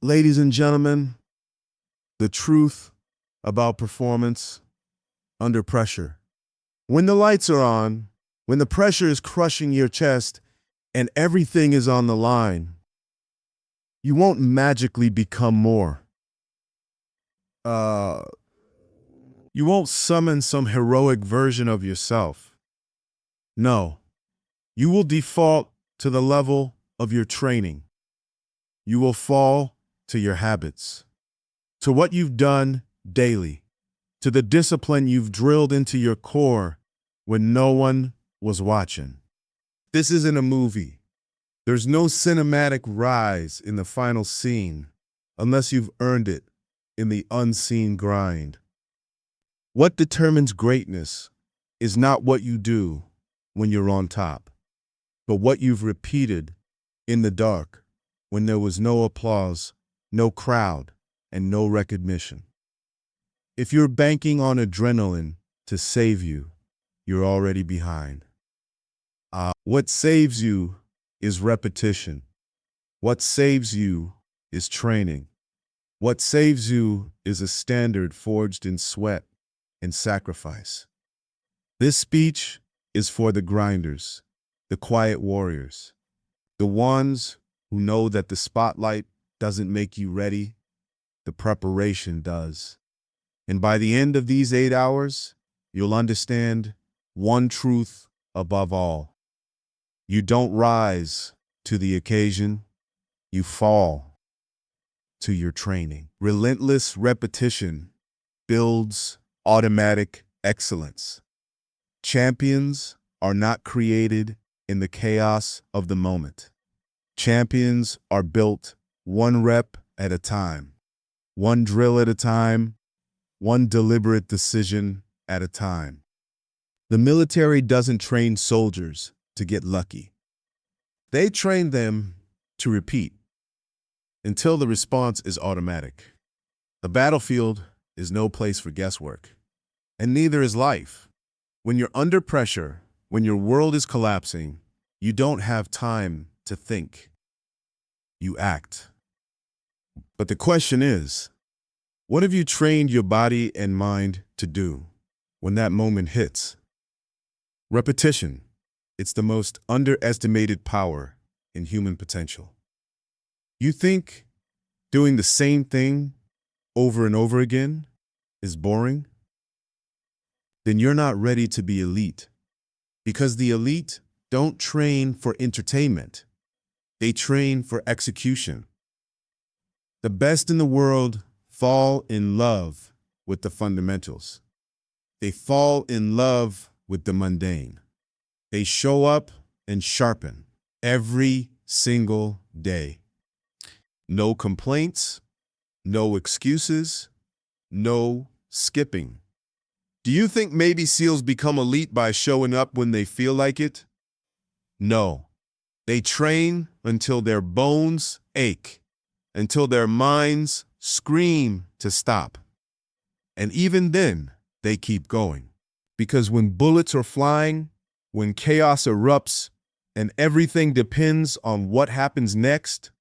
Ladies and gentlemen, the truth about performance under pressure. When the lights are on, when the pressure is crushing your chest and everything is on the line, you won't magically become more. Uh, you won't summon some heroic version of yourself. No, you will default to the level of your training. You will fall to your habits, to what you've done daily, to the discipline you've drilled into your core when no one was watching. This isn't a movie. There's no cinematic rise in the final scene unless you've earned it in the unseen grind. What determines greatness is not what you do when you're on top, but what you've repeated in the dark when there was no applause, no crowd, and no recognition. If you're banking on adrenaline to save you, you're already behind. What saves you is repetition. What saves you is training. What saves you is a standard forged in sweat and sacrifice. This speech is for the grinders, the quiet warriors, the ones who know that the spotlight doesn't make you ready, the preparation does. And by the end of these 8 hours, you'll understand one truth above all. You don't rise to the occasion, you fall to your training. Relentless repetition builds automatic excellence. Champions are not created in the chaos of the moment. Champions are built one rep at a time, one drill at a time, one deliberate decision at a time. The military doesn't train soldiers to get lucky. They train them to repeat until the response is automatic. The battlefield is no place for guesswork, and neither is life. When you're under pressure, when your world is collapsing, you don't have time to think. You act. But the question is, what have you trained your body and mind to do when that moment hits? Repetition. It's the most underestimated power in human potential. You think doing the same thing over and over again is boring? Then you're not ready to be elite. Because the elite don't train for entertainment. They train for execution. The best in the world fall in love with the fundamentals. They fall in love with the mundane. They show up and sharpen every single day. No complaints, no excuses, no skipping. Do you think Navy SEALs become elite by showing up when they feel like it? No. They train until their bones ache, until their minds scream to stop. And even then, they keep going. Because when bullets are flying, when chaos erupts, and everything depends on what happens next,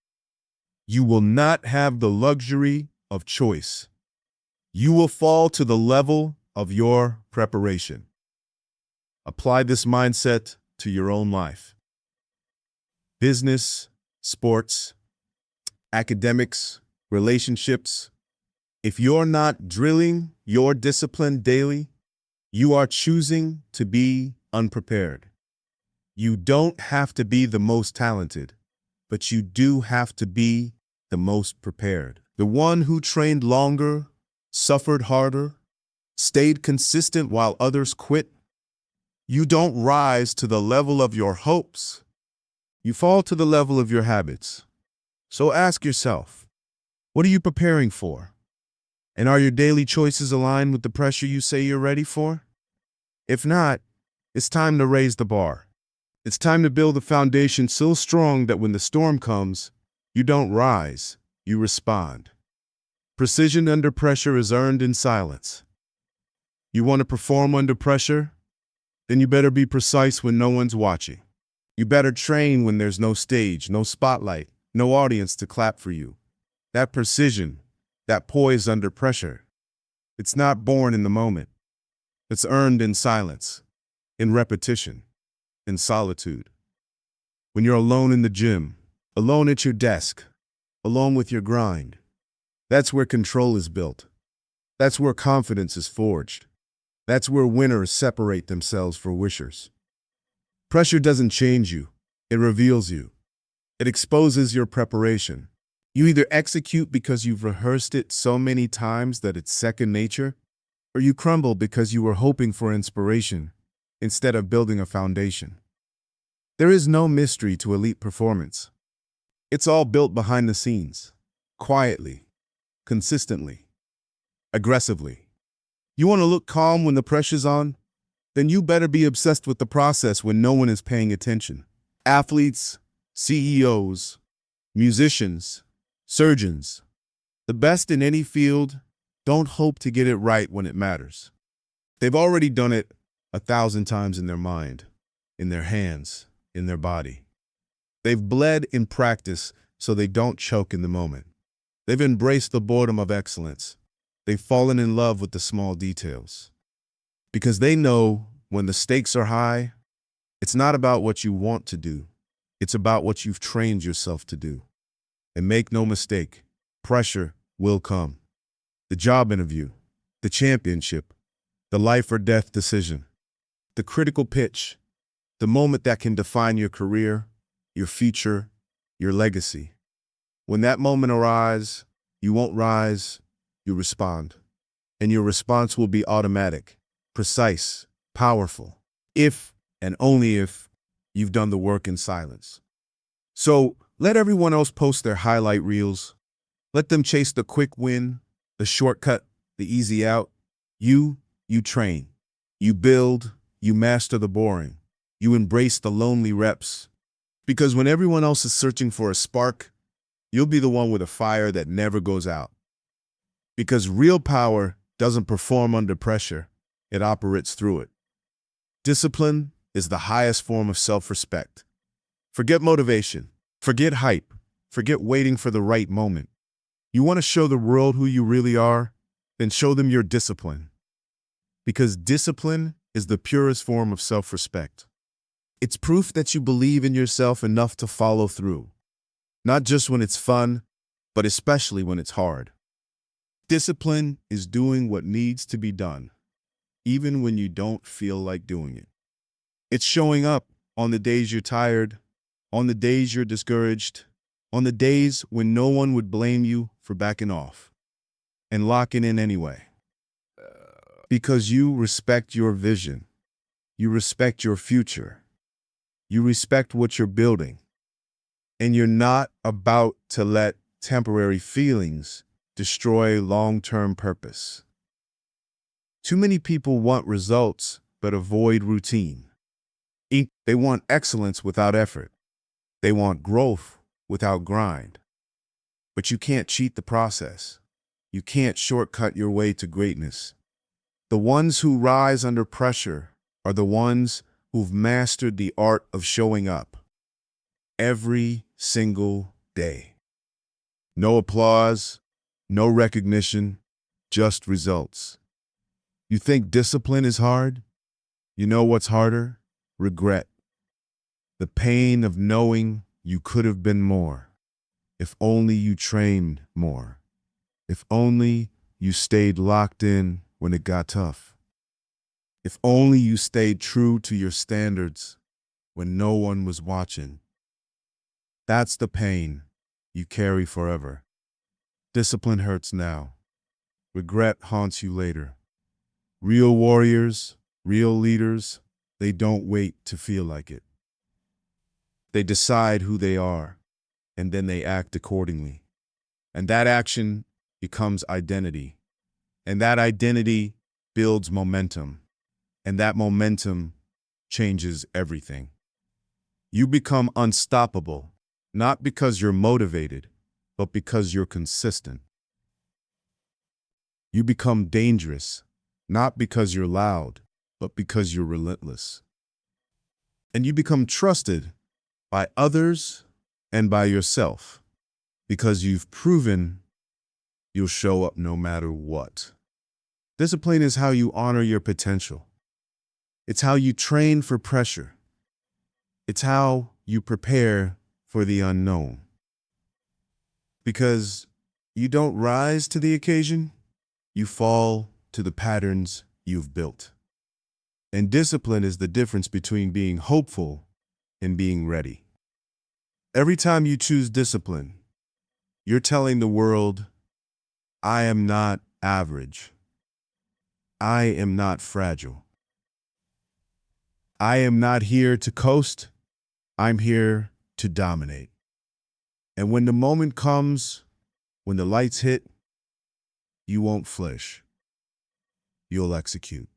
you will not have the luxury of choice. You will fall to the level of your preparation. Apply this mindset to your own life. Business, sports, academics, relationships. If you're not drilling your discipline daily, you are choosing to be unprepared. You don't have to be the most talented, but you do have to be the most prepared. The one who trained longer, suffered harder, stayed consistent while others quit. You don't rise to the level of your hopes. You fall to the level of your habits. So ask yourself, what are you preparing for? And are your daily choices aligned with the pressure you say you're ready for? If not, it's time to raise the bar. It's time to build a foundation so strong that when the storm comes, you don't rise, you respond. Precision under pressure is earned in silence. You want to perform under pressure? Then you better be precise when no one's watching. You better train when there's no stage, no spotlight, no audience to clap for you. that precision, that poise under pressure. It's not born in the moment. It's earned in silence, in repetition, in solitude. When you're alone in the gym, alone at your desk, alone with your grind, that's where control is built. That's where confidence is forged. That's where winners separate themselves from wishers. Pressure doesn't change you. It reveals you. It exposes your preparation. You either execute because you've rehearsed it so many times that it's second nature, or you crumble because you were hoping for inspiration instead of building a foundation. There is no mystery to elite performance. It's all built behind the scenes, quietly, consistently, aggressively. You want to look calm when the pressure's on? Then you better be obsessed with the process when no one is paying attention. Athletes, CEOs, musicians, surgeons, the best in any field don't hope to get it right when it matters. They've already done it 1,000 times in their mind, in their hands, in their body. They've bled in practice so they don't choke in the moment. They've embraced the boredom of excellence. They've fallen in love with the small details. Because they know when the stakes are high, it's not about what you want to do. It's about what you've trained yourself to do. And make no mistake, pressure will come. The job interview, the championship, the life or death decision, the critical pitch, the moment that can define your career, your future, your legacy. When that moment arrives, you won't rise, you respond. And your response will be automatic, precise, powerful, if and only if you've done the work in silence. So let everyone else post their highlight reels. Let them chase the quick win, the shortcut, the easy out. You train. You build, you master the boring. You embrace the lonely reps. Because when everyone else is searching for a spark, you'll be the one with a fire that never goes out. Because real power doesn't perform under pressure, it operates through it. Discipline is the highest form of self-respect. Forget motivation, forget hype, forget waiting for the right moment. You want to show the world who you really are? Then show them your discipline. Because discipline is the purest form of self-respect. It's proof that you believe in yourself enough to follow through. Not just when it's fun, but especially when it's hard. Discipline is doing what needs to be done, even when you don't feel like doing it. It's showing up on the days you're tired, on the days you're discouraged, on the days when no one would blame you for backing off, and locking in anyway. Because you respect your vision, you respect your future, you respect what you're building, and you're not about to let temporary feelings destroy long-term purpose. Too many people want results but avoid routine. They want excellence without effort. They want growth without grind. But you can't cheat the process. You can't shortcut your way to greatness. The ones who rise under pressure are the ones who've mastered the art of showing up every single day. No applause, no recognition, just results. You think discipline is hard? You know what's harder? Regret. The pain of knowing you could have been more. If only you trained more. If only you stayed locked in when it got tough. If only you stayed true to your standards when no one was watching. That's the pain you carry forever. Discipline hurts now. Regret haunts you later. Real warriors, real leaders, they don't wait to feel like it. They decide who they are, and then they act accordingly. And that action becomes identity. And that identity builds momentum. And that momentum changes everything. You become unstoppable, not because you're motivated, but because you're consistent. You become dangerous, not because you're loud, but because you're relentless. And you become trusted by others and by yourself, because you've proven you'll show up no matter what. Discipline is how you honor your potential. It's how you train for pressure. It's how you prepare for the unknown. Because you don't rise to the occasion, you fall to the patterns you've built. And discipline is the difference between being hopeful and being ready. Every time you choose discipline, you're telling the world, I am not average. I am not fragile. I am not here to coast. I'm here to dominate. And when the moment comes, when the lights hit, you won't flinch. You'll execute.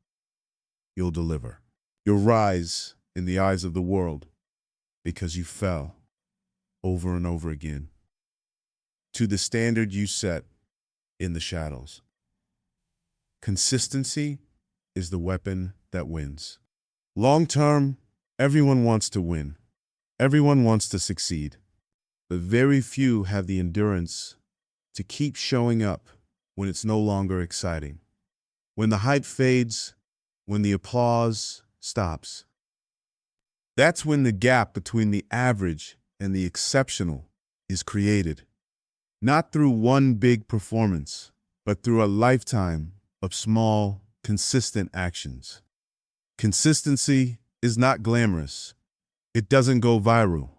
You'll deliver. You'll rise in the eyes of the world because you fell over and over again to the standard you set in the shadows. Consistency is the weapon that wins. Long term, everyone wants to win. Everyone wants to succeed. But very few have the endurance to keep showing up when it's no longer exciting. When the hype fades, when the applause stops. That's when the gap between the average and the exceptional is created. Not through one big performance, but through a lifetime of small, consistent actions. Consistency is not glamorous. It doesn't go viral.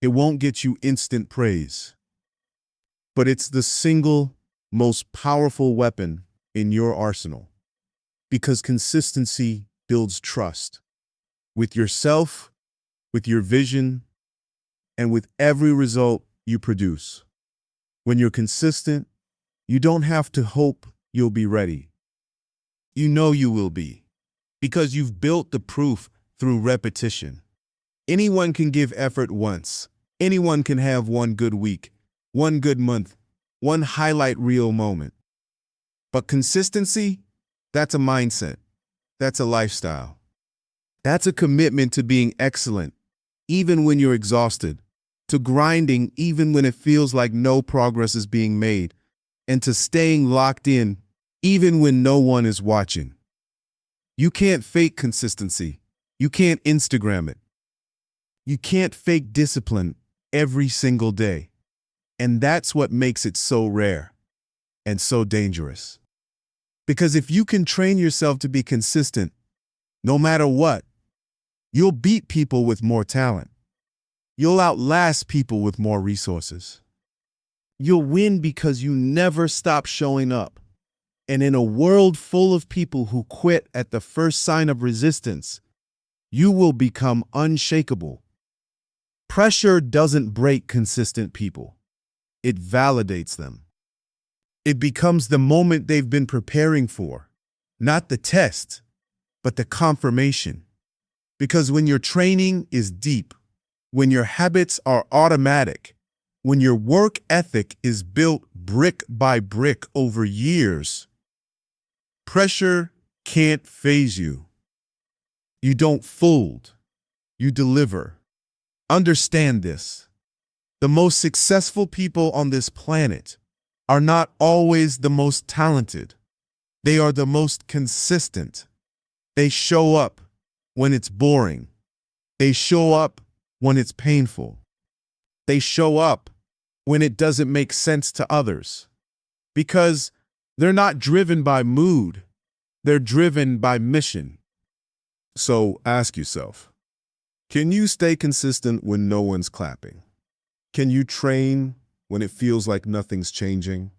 It won't get you instant praise. But it's the single most powerful weapon in your arsenal. Because consistency builds trust with yourself, with your vision, and with every result you produce. When you're consistent, you don't have to hope you'll be ready. You know you will be, because you've built the proof through repetition. Anyone can give effort once. Anyone can have one good week, one good month, one highlight reel moment. But consistency, that's a mindset. That's a lifestyle. That's a commitment to being excellent, even when you're exhausted, to grinding even when it feels like no progress is being made, and to staying locked in even when no one is watching. You can't fake consistency. You can't Instagram it. You can't fake discipline every single day. And that's what makes it so rare and so dangerous. Because if you can train yourself to be consistent, no matter what, you'll beat people with more talent. You'll outlast people with more resources. You'll win because you never stop showing up. And in a world full of people who quit at the first sign of resistance, you will become unshakable. Pressure doesn't break consistent people. It validates them. It becomes the moment they've been preparing for, not the test, but the confirmation. Because when your training is deep, when your habits are automatic, when your work ethic is built brick by brick over years, pressure can't faze you. You don't fold. You deliver. Understand this. The most successful people on this planet are not always the most talented. They are the most consistent. They show up when it's boring. They show up when it's painful. They show up when it doesn't make sense to others. Because they're not driven by mood. They're driven by mission. So ask yourself, can you stay consistent when no one's clapping? Can you train when it feels like nothing's changing?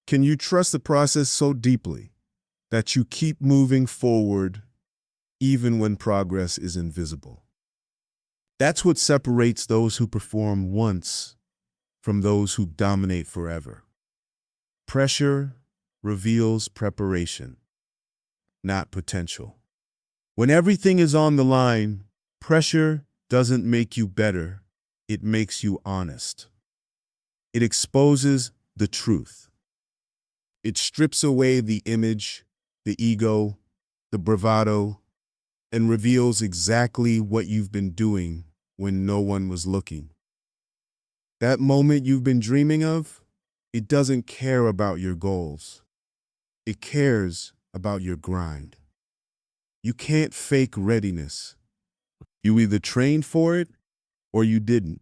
Can you trust the process so deeply that you keep moving forward even when progress is invisible? That's what separates those who perform once from those who dominate forever. Pressure reveals preparation, not potential. When everything is on the line, pressure doesn't make you better, it makes you honest. It exposes the truth. It strips away the image, the ego, the bravado, and reveals exactly what you've been doing when no one was looking. That moment you've been dreaming of, it doesn't care about your goals. It cares about your grind. You can't fake readiness. You either trained for it or you didn't.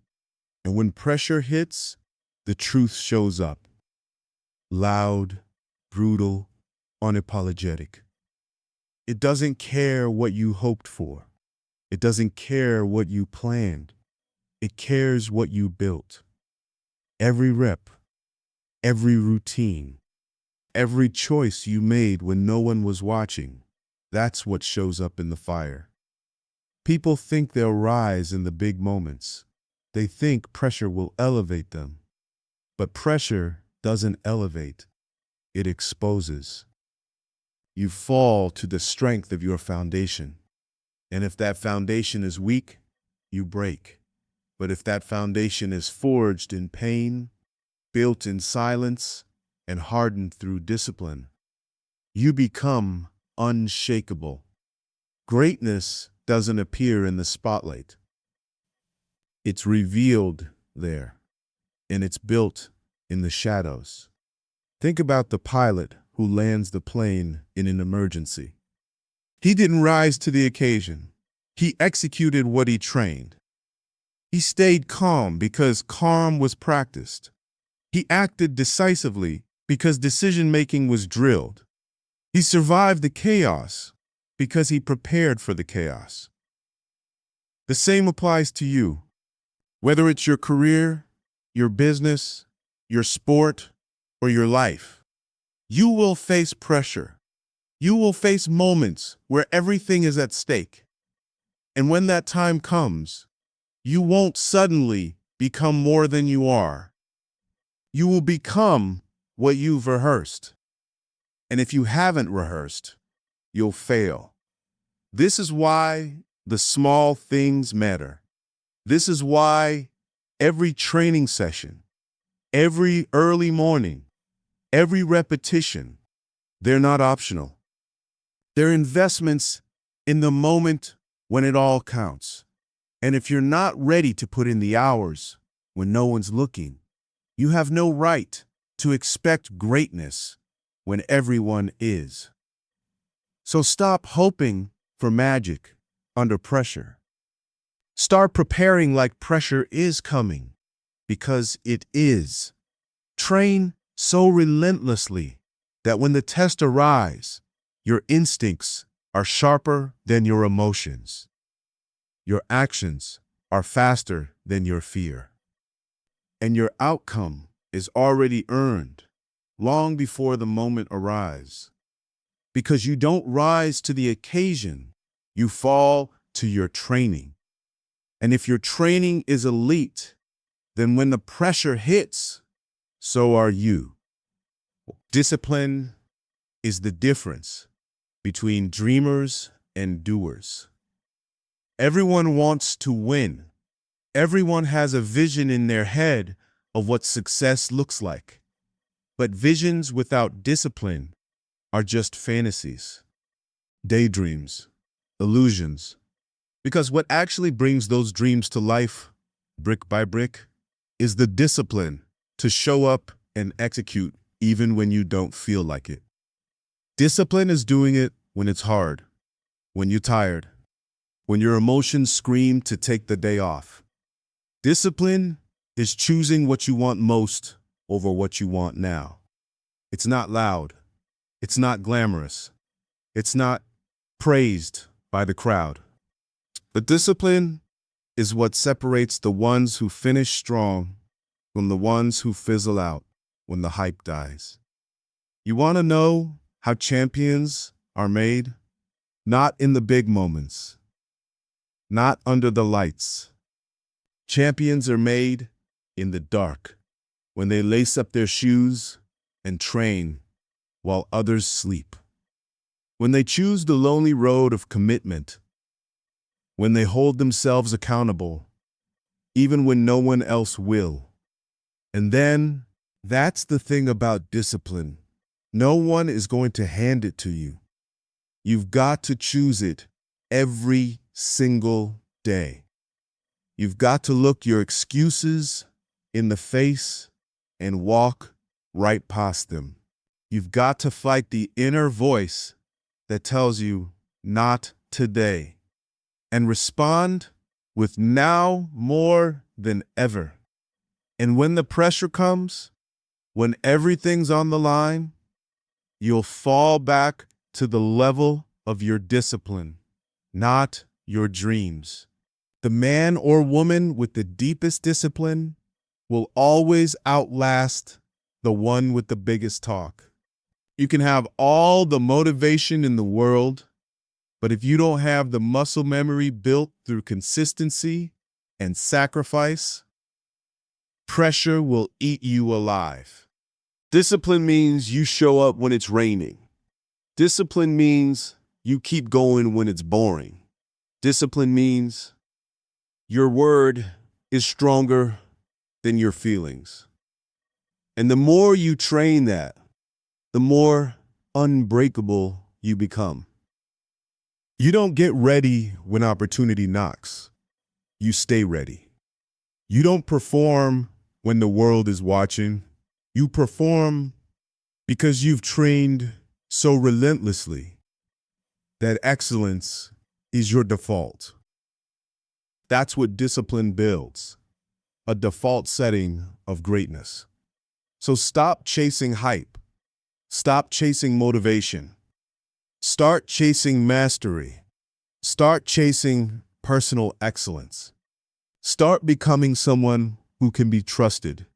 And when pressure hits, the truth shows up. Loud, brutal, unapologetic. It doesn't care what you hoped for. It doesn't care what you planned. It cares what you built. Every rep, every routine, every choice you made when no one was watching, that's what shows up in the fire. People think they'll rise in the big moments. They think pressure will elevate them. But pressure doesn't elevate, it exposes. You fall to the strength of your foundation. And if that foundation is weak, you break. But if that foundation is forged in pain, built in silence, and hardened through discipline, you become unshakable. Greatness doesn't appear in the spotlight. It's revealed there, and it's built in the shadows. Think about the pilot who lands the plane in an emergency. He didn't rise to the occasion. He executed what he trained. He stayed calm because calm was practiced. He acted decisively because decision-making was drilled. He survived the chaos because he prepared for the chaos. The same applies to you. Whether it's your career, your business, your sport, or your life, you will face pressure. You will face moments where everything is at stake. And when that time comes, you won't suddenly become more than you are. You will become what you've rehearsed. And if you haven't rehearsed, you'll fail. This is why the small things matter. This is why every training session, every early morning, every repetition, they're not optional. They're investments in the moment when it all counts. And if you're not ready to put in the hours when no one's looking, you have no right to expect greatness when everyone is. So stop hoping for magic under pressure. Start preparing like pressure is coming, because it is. Train so relentlessly that when the test arrives, your instincts are sharper than your emotions. Your actions are faster than your fear. And your outcome is already earned long before the moment arrives. Because you don't rise to the occasion, you fall to your training. And if your training is elite, then when the pressure hits, so are you. Discipline is the difference between dreamers and doers. Everyone wants to win. Everyone has a vision in their head of what success looks like. But visions without discipline are just fantasies, daydreams, illusions. Because what actually brings those dreams to life, brick by brick, is the discipline to show up and execute even when you don't feel like it. Discipline is doing it when it's hard, when you're tired, when your emotions scream to take the day off. Discipline is choosing what you want most over what you want now. It's not loud. It's not glamorous. It's not praised by the crowd. But discipline is what separates the ones who finish strong from the ones who fizzle out when the hype dies. You want to know how champions are made? Not in the big moments, not under the lights. Champions are made in the dark, when they lace up their shoes and train while others sleep. When they choose the lonely road of commitment, when they hold themselves accountable, even when no one else will. And then, that's the thing about discipline. No one is going to hand it to you. You've got to choose it every single day. You've got to look your excuses in the face and walk right past them. You've got to fight the inner voice that tells you, not today, and respond with now more than ever. And when the pressure comes, when everything's on the line, you'll fall back to the level of your discipline, not your dreams. The man or woman with the deepest discipline will always outlast the one with the biggest talk. You can have all the motivation in the world, but if you don't have the muscle memory built through consistency and sacrifice, pressure will eat you alive. Discipline means you show up when it's raining. Discipline means you keep going when it's boring. Discipline means your word is stronger than your feelings. And the more you train that, the more unbreakable you become. You don't get ready when opportunity knocks. You stay ready. You don't perform when the world is watching. You perform because you've trained so relentlessly that excellence is your default. That's what discipline builds, a default setting of greatness. So stop chasing hype. Stop chasing motivation. Start chasing mastery. Start chasing personal excellence. Start becoming someone who can be trusted,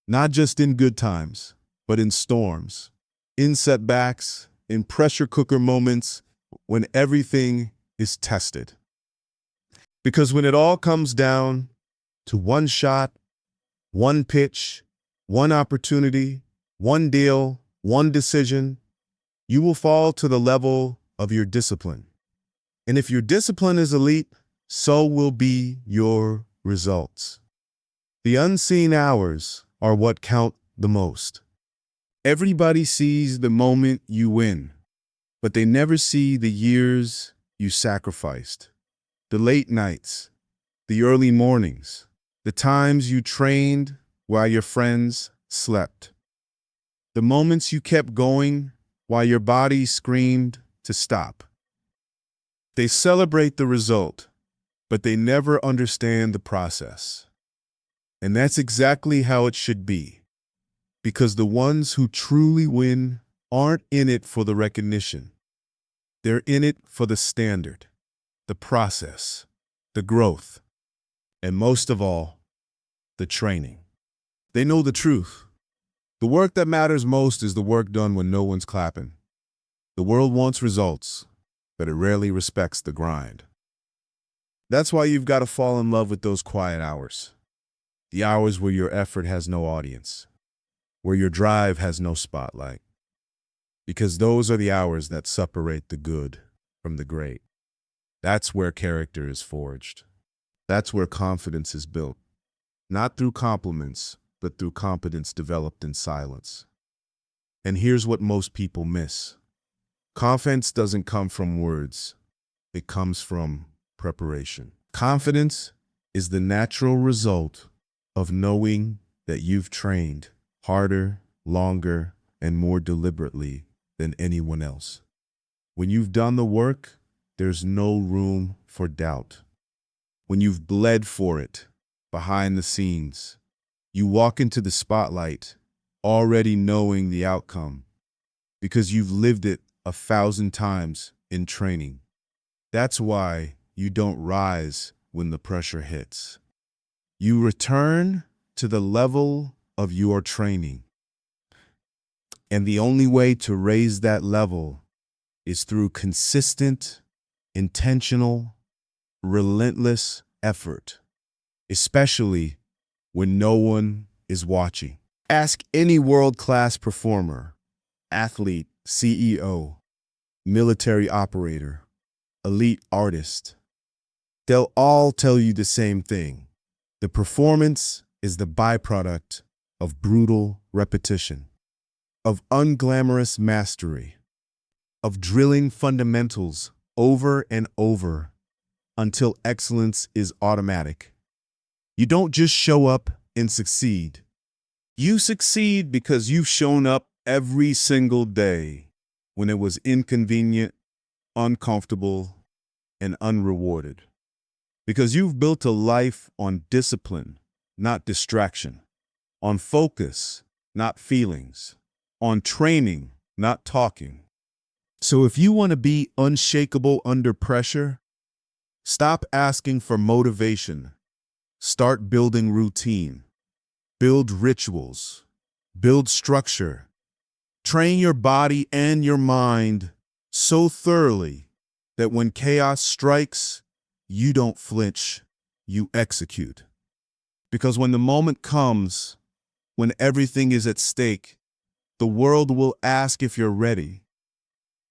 not just in good times, but in storms, in setbacks, in pressure cooker moments, when everything is tested. Because when it all comes down to one shot, one pitch, one opportunity, one deal, one decision, you will fall to the level of your discipline. And if your discipline is elite, so will be your results. The unseen hours are what count the most. Everybody sees the moment you win, but they never see the years you sacrificed. The late nights, the early mornings, the times you trained while your friends slept. The moments you kept going while your body screamed to stop. They celebrate the result, but they never understand the process. And that's exactly how it should be, because the ones who truly win aren't in it for the recognition. They're in it for the standard, the process, the growth, and most of all, the training. They know the truth. The work that matters most is the work done when no one's clapping. The world wants results, but it rarely respects the grind. That's why you've got to fall in love with those quiet hours. The hours where your effort has no audience, where your drive has no spotlight. Because those are the hours that separate the good from the great. That's where character is forged. That's where confidence is built. Not through compliments, but through competence developed in silence. And here's what most people miss. Confidence doesn't come from words. It comes from preparation. Confidence is the natural result of knowing that you've trained harder, longer, and more deliberately than anyone else. When you've done the work, there's no room for doubt. When you've bled for it behind the scenes, you walk into the spotlight already knowing the outcome because you've lived it 1,000 times in training. That's why you don't rise when the pressure hits. You return to the level of your training. And the only way to raise that level is through consistent, intentional, relentless effort, especially when no one is watching. Ask any world-class performer, athlete, CEO, military operator, elite artist. They'll all tell you the same thing. The performance is the byproduct of brutal repetition, of unglamorous mastery, of drilling fundamentals over and over until excellence is automatic. You don't just show up and succeed. You succeed because you've shown up every single day when it was inconvenient, uncomfortable, and unrewarded. Because you've built a life on discipline, not distraction, on focus, not feelings, on training, not talking. So if you want to be unshakable under pressure, stop asking for motivation. Start building routine. Build rituals. Build structure. Train your body and your mind so thoroughly that when chaos strikes, you don't flinch, you execute. Because when the moment comes, when everything is at stake, the world will ask if you're ready.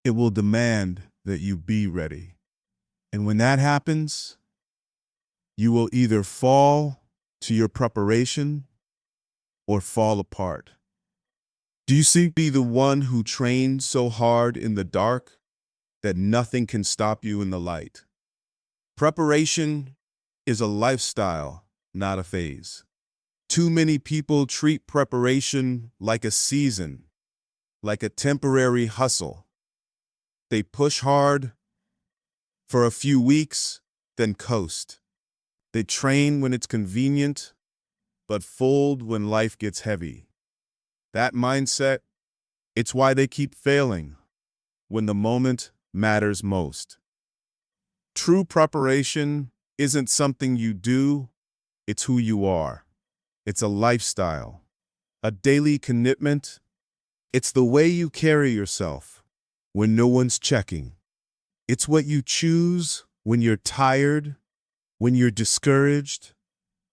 It will demand that you be ready. And when that happens, you will either fall to your preparation or fall apart. Do you seek to be the one who trains so hard in the dark that nothing can stop you in the light? Preparation is a lifestyle, not a phase. Too many people treat preparation like a season, like a temporary hustle. They push hard for a few weeks, then coast. They train when it's convenient, but fold when life gets heavy. That mindset, it's why they keep failing when the moment matters most. True preparation isn't something you do, it's who you are. It's a lifestyle, a daily commitment. It's the way you carry yourself when no one's checking. It's what you choose when you're tired, when you're discouraged,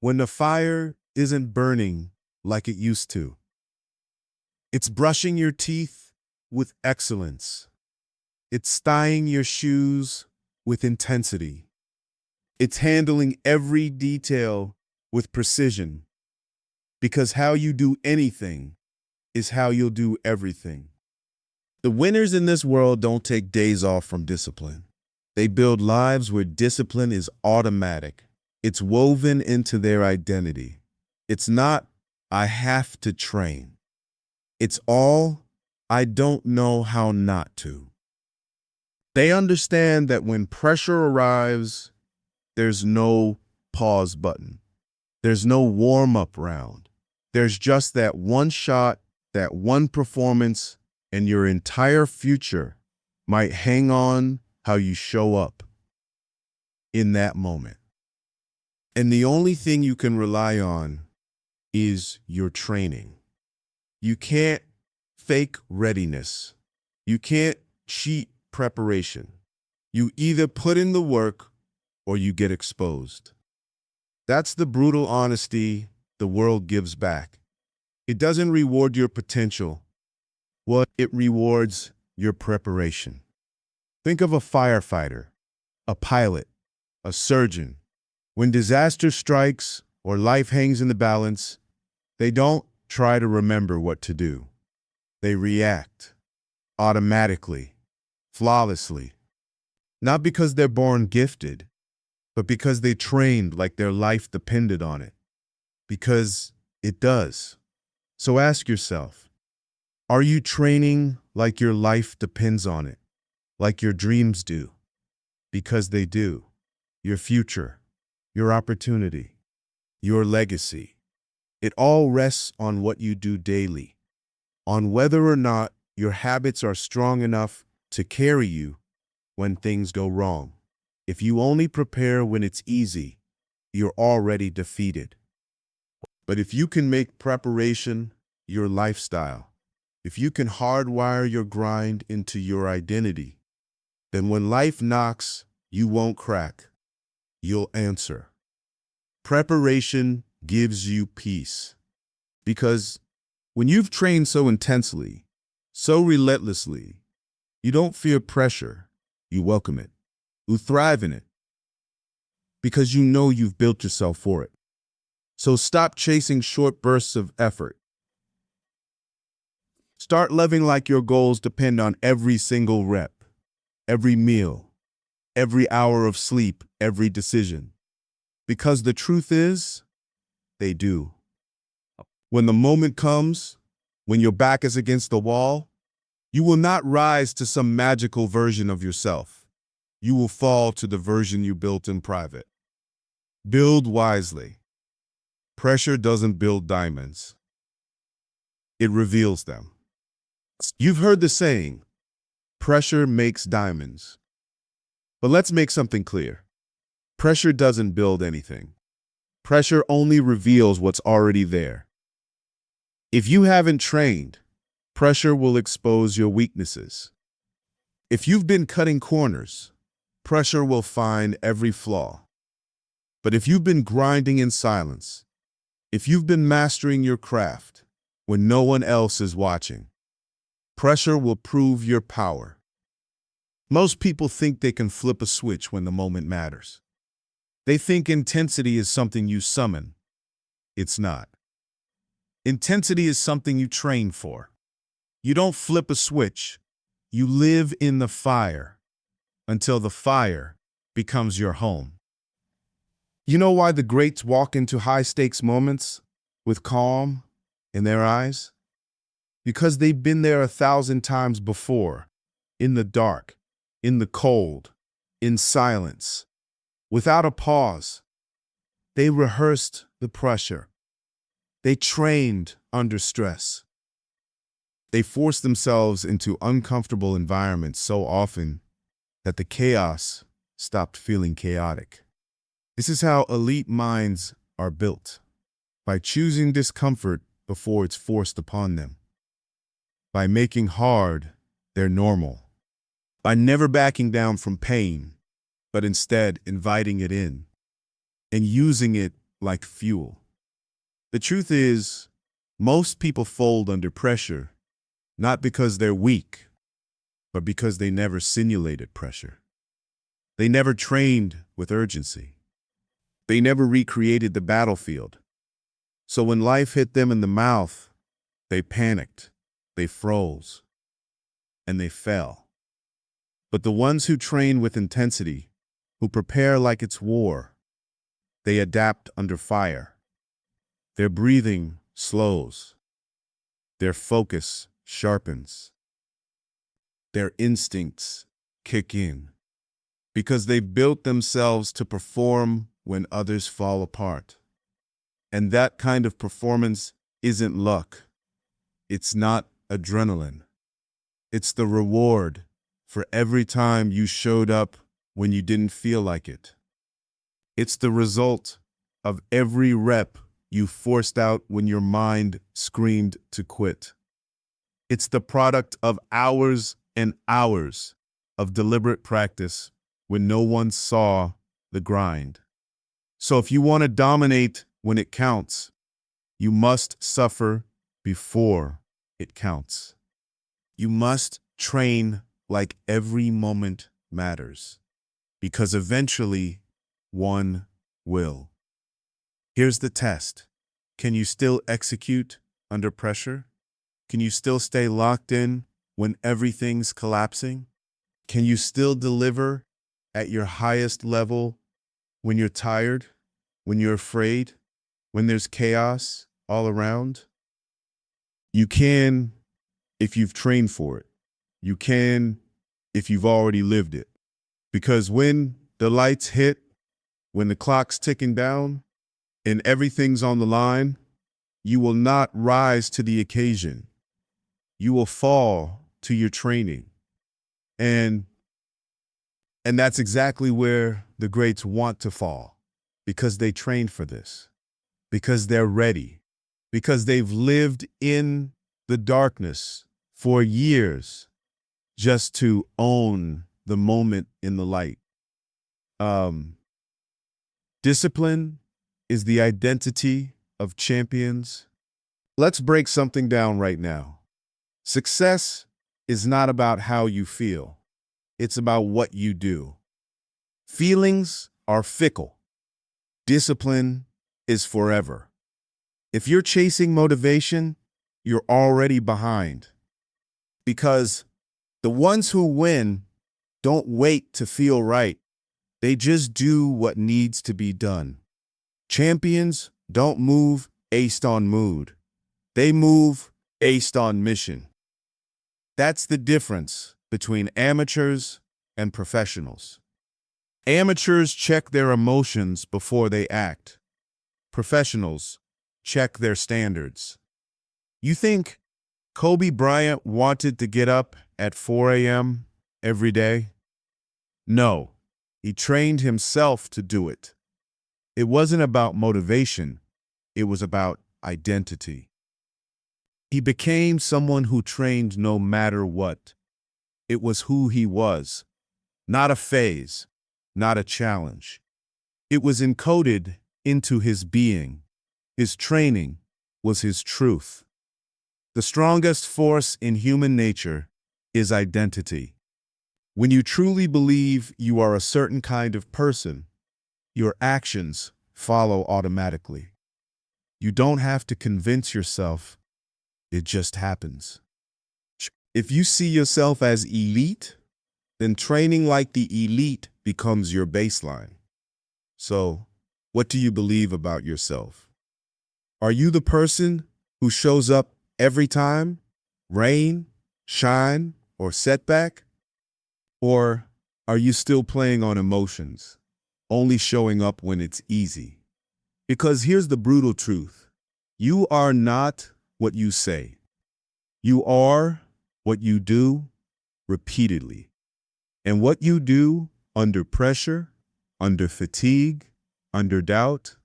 when the fire isn't burning like it used to. It's brushing your teeth with excellence. It's tying your shoes with intensity. It's handling every detail with precision. Because how you do anything is how you'll do everything. The winners in this world don't take days off from discipline. They build lives where discipline is automatic. It's woven into their identity. It's not, I have to train. It's all, I don't know how not to. They understand that when pressure arrives, there's no pause button. There's no warm-up round. There's just that one shot, that one performance, and your entire future might hang on how you show up in that moment. And the only thing you can rely on is your training. You can't fake readiness. You can't cheat preparation. You either put in the work or you get exposed. That's the brutal honesty the world gives back. It doesn't reward your potential. What it rewards your preparation. Think of a firefighter, a pilot, a surgeon. When disaster strikes or life hangs in the balance, they don't try to remember what to do. They react automatically, flawlessly. Not because they're born gifted, but because they trained like their life depended on it. Because it does. So ask yourself, are you training like your life depends on it? Like your dreams do? Because they do. Your future, your opportunity, your legacy. It all rests on what you do daily, on whether or not your habits are strong enough to carry you when things go wrong. If you only prepare when it's easy, you're already defeated. But if you can make preparation your lifestyle, if you can hardwire your grind into your identity, then when life knocks, you won't crack. You'll answer. Preparation gives you peace. Because when you've trained so intensely, so relentlessly, you don't fear pressure, you welcome it. You thrive in it. Because you know you've built yourself for it. So stop chasing short bursts of effort. Start living like your goals depend on every single rep, every meal, every hour of sleep, every decision. Because the truth is, they do. When the moment comes, when your back is against the wall, you will not rise to some magical version of yourself. You will fall to the version you built in private. Build wisely. Pressure doesn't build diamonds. It reveals them. You've heard the saying, pressure makes diamonds. But let's make something clear. Pressure doesn't build anything. Pressure only reveals what's already there. If you haven't trained, pressure will expose your weaknesses. If you've been cutting corners, pressure will find every flaw. But if you've been grinding in silence, if you've been mastering your craft when no one else is watching, pressure will prove your power. Most people think they can flip a switch when the moment matters. They think intensity is something you summon. It's not. Intensity is something you train for. You don't flip a switch. You live in the fire until the fire becomes your home. You know why the greats walk into high-stakes moments with calm in their eyes? Because they've been there 1,000 times before, in the dark, in the cold, in silence, without a pause. They rehearsed the pressure. They trained under stress. They forced themselves into uncomfortable environments so often that the chaos stopped feeling chaotic. This is how elite minds are built, by choosing discomfort before it's forced upon them, by making hard their normal, by never backing down from pain, but instead inviting it in and using it like fuel. The truth is, most people fold under pressure, not because they're weak, but because they never simulated pressure. They never trained with urgency. They never recreated the battlefield. So when life hit them in the mouth, they panicked, they froze, and they fell. But the ones who train with intensity, who prepare like it's war, they adapt under fire. Their breathing slows. Their focus sharpens. Their instincts kick in. Because they've built themselves to perform when others fall apart. And that kind of performance isn't luck. It's not adrenaline. It's the reward for every time you showed up when you didn't feel like it. It's the result of every rep you forced out when your mind screamed to quit. It's the product of hours and hours of deliberate practice when no one saw the grind. So if you want to dominate when it counts, you must suffer before it counts. You must train like every moment matters, because eventually one will. Here's the test. Can you still execute under pressure? Can you still stay locked in when everything's collapsing? Can you still deliver at your highest level when you're tired, when you're afraid, when there's chaos all around? You can if you've trained for it. You can if you've already lived it. Because when the lights hit, when the clock's ticking down, and everything's on the line, you will not rise to the occasion. You will fall to your training. And that's exactly where the greats want to fall, because they trained for this, because they're ready, because they've lived in the darkness for years just to own the moment in the light. Discipline is the identity of champions. Let's break something down right now. Success is not about how you feel. It's about what you do. Feelings are fickle. Discipline is forever. If you're chasing motivation, you're already behind. Because the ones who win don't wait to feel right. They just do what needs to be done. Champions don't move based on mood. They move based on mission. That's the difference between amateurs and professionals. Amateurs check their emotions before they act. Professionals check their standards. You think Kobe Bryant wanted to get up at 4 a.m. every day? No, he trained himself to do it. It wasn't about motivation, it was about identity. He became someone who trained no matter what. It was who he was, not a phase, not a challenge. It was encoded into his being. His training was his truth. The strongest force in human nature is identity. When you truly believe you are a certain kind of person, your actions follow automatically. You don't have to convince yourself, it just happens. If you see yourself as elite, then training like the elite becomes your baseline. So, what do you believe about yourself? Are you the person who shows up every time, rain, shine, or setback? Or are you still playing on emotions, only showing up when it's easy? Because here's the brutal truth. You are not what you say. You are what you do repeatedly. And what you do under pressure, under fatigue, under doubt,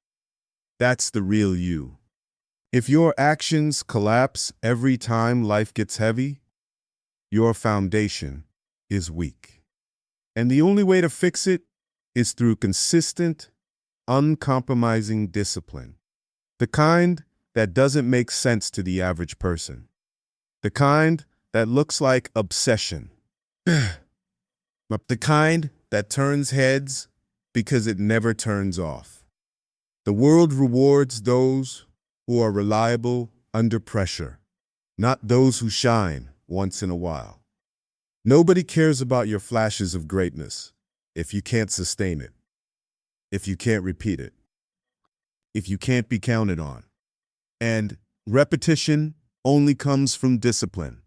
that's the real you. If your actions collapse every time life gets heavy, your foundation is weak. And the only way to fix it is through consistent, uncompromising discipline. The kind that doesn't make sense to the average person. The kind that looks like obsession. The kind that turns heads because it never turns off. The world rewards those who are reliable under pressure, not those who shine once in a while. Nobody cares about your flashes of greatness if you can't sustain it, if you can't repeat it, if you can't be counted on. And repetition only comes from discipline.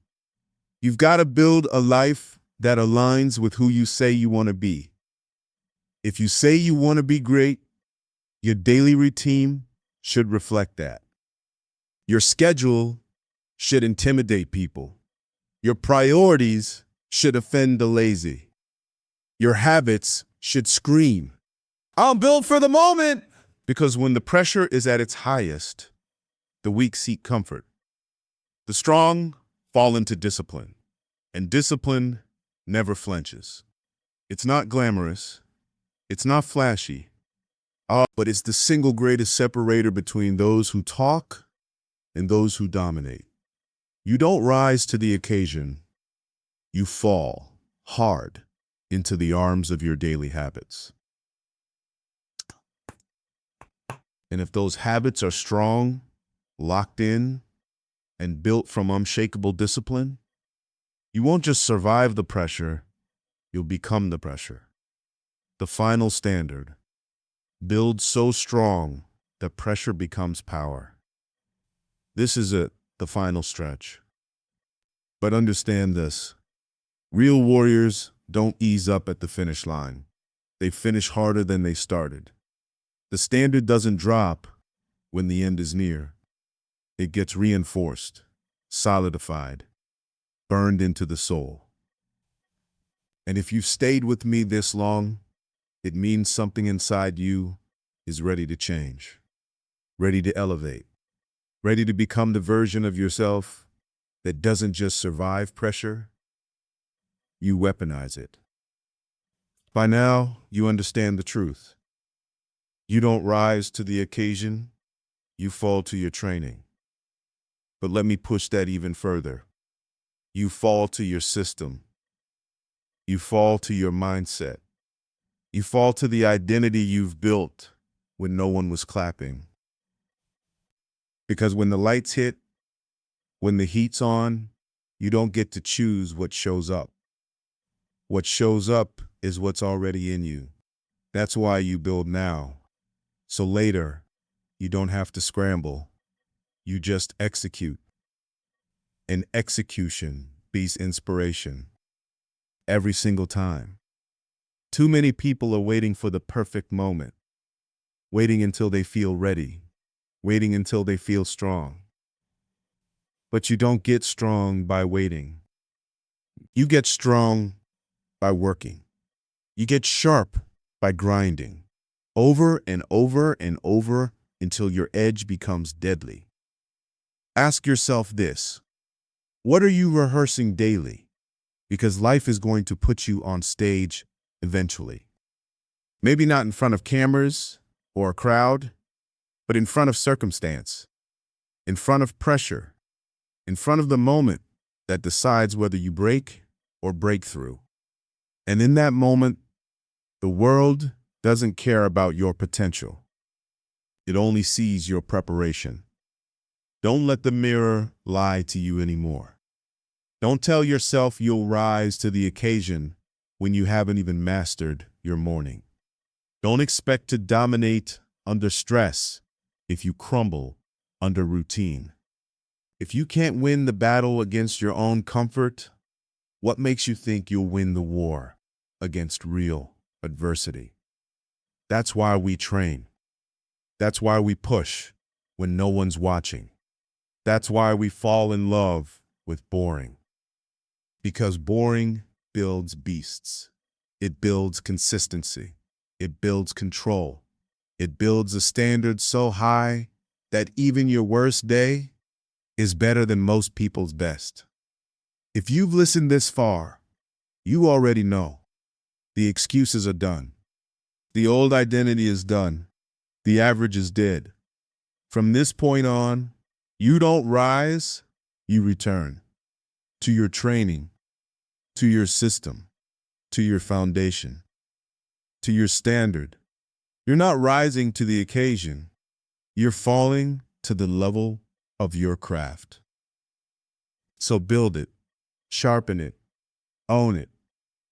You've got to build a life that aligns with who you say you want to be. If you say you want to be great, your daily routine should reflect that. Your schedule should intimidate people. Your priorities should offend the lazy. Your habits should scream, "I'm built for the moment!" Because when the pressure is at its highest, the weak seek comfort. The strong fall into discipline, and discipline never flinches. It's not glamorous, it's not flashy, but it's the single greatest separator between those who talk and those who dominate. You don't rise to the occasion, you fall hard into the arms of your daily habits. And if those habits are strong, locked in, and built from unshakable discipline, you won't just survive the pressure, you'll become the pressure. The final standard. Build so strong that pressure becomes power. This is it, the final stretch. But understand this. Real warriors don't ease up at the finish line. They finish harder than they started. The standard doesn't drop when the end is near. It gets reinforced, solidified, burned into the soul. And if you've stayed with me this long, it means something inside you is ready to change, ready to elevate, ready to become the version of yourself that doesn't just survive pressure, you weaponize it. By now, you understand the truth. You don't rise to the occasion, you fall to your training. But let me push that even further. You fall to your system. You fall to your mindset. You fall to the identity you've built when no one was clapping. Because when the lights hit, when the heat's on, you don't get to choose what shows up. What shows up is what's already in you. That's why you build now. So later, you don't have to scramble. You just execute. And execution beats inspiration every single time. Too many people are waiting for the perfect moment, waiting until they feel ready, waiting until they feel strong. But you don't get strong by waiting. You get strong by working. You get sharp by grinding, over and over and over until your edge becomes deadly. Ask yourself this: what are you rehearsing daily? Because life is going to put you on stage eventually. Maybe not in front of cameras or a crowd, but in front of circumstance, in front of pressure, in front of the moment that decides whether you break or break through. And in that moment, the world doesn't care about your potential. It only sees your preparation. Don't let the mirror lie to you anymore. Don't tell yourself you'll rise to the occasion when you haven't even mastered your morning. Don't expect to dominate under stress if you crumble under routine. If you can't win the battle against your own comfort, what makes you think you'll win the war against real adversity? That's why we train. That's why we push when no one's watching. That's why we fall in love with boring. Because boring builds beasts. It builds consistency. It builds control. It builds a standard so high that even your worst day is better than most people's best. If you've listened this far, you already know. The excuses are done. The old identity is done. The average is dead. From this point on, you don't rise, you return to your training, to your system, to your foundation, to your standard. You're not rising to the occasion. You're falling to the level of your craft. So build it, sharpen it, own it.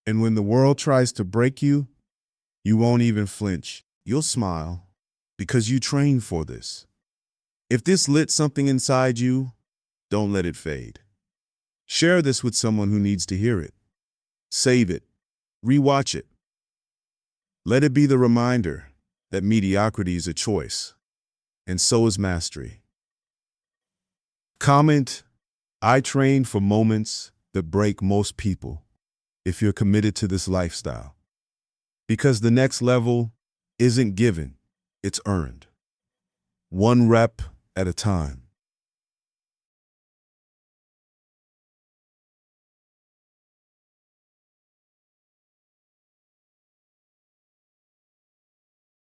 And when the world tries to break you, you won't even flinch. You'll smile because you trained for this. If this lit something inside you, don't let it fade. Share this with someone who needs to hear it. Save it. Rewatch it. Let it be the reminder that mediocrity is a choice, and so is mastery. Comment, I train for moments that break most people, if you're committed to this lifestyle. Because the next level isn't given, it's earned. One rep at a time.